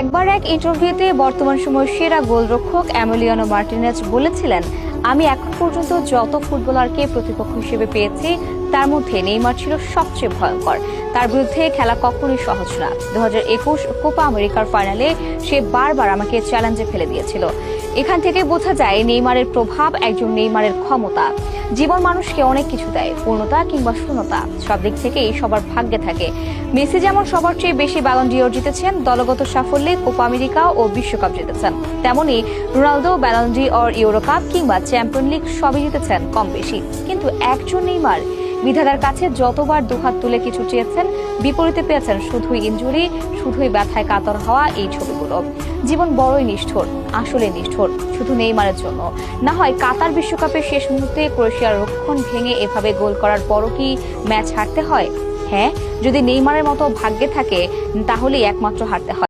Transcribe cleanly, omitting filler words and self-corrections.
একবার এক ইন্টারভিউতে বর্তমান সময়ের সেরা গোলরক্ষক এমিলিয়ানো মার্টিনেজ বলেছিলেন, আমি এখন পর্যন্ত যত ফুটবলারকে প্রতিপক্ষ হিসেবে পেয়েছি তার মধ্যে নেইমার ছিল সবচেয়ে ভয়ঙ্কর। তার বিরুদ্ধে খেলা কখনোই সহজ না। 2021 কোপা আমেরিকার ফাইনালে সে বারবার আমাকে চ্যালেঞ্জে ফেলে দিয়েছিল। এখান থেকে বোঝা যায় নেইমারের প্রভাব, একজন নেইমারের ক্ষমতা। জীবন মানুষকে অনেক কিছু দেয়, পূর্ণতা কিংবা শূন্যতা, সব দিক থেকেই সবার ভাগ্যে থাকে। মেসি যেমন সবার চেয়ে বেশি ব্যালন ডিওর জিতেছেন, দলগত সাফল্যে কোপা আমেরিকা ও বিশ্বকাপ জিতেছেন, তেমনি Ronaldo Ballon d'Or, euro cup কিংবা চ্যাম্পিয়ন লিগ সবই জিতেছেন কম বেশি। কিন্তু একজন নেইমার বিধাতার কাছে যতবার দুহাত তুলে কিছু চেয়েছেন, বিপরীতে পেয়েছেন শুধুই ইনজুরি, শুধুই ব্যথায় কাতর হওয়া এই ছবিগুলো। জীবন বড়ই নিষ্ঠুর, আসলে নিষ্ঠুর, শুধু নেইমারের জন্য। না হয় কাতার বিশ্বকাপের শেষ মুহূর্তে ক্রোয়েশিয়ার রক্ষণ ভেঙে এভাবে গোল করার পরও কি ম্যাচ হারতে হয়? হ্যাঁ, যদি নেইমারের মতো ভাগ্যে থাকে তাহলেই একমাত্র হারতে হয়।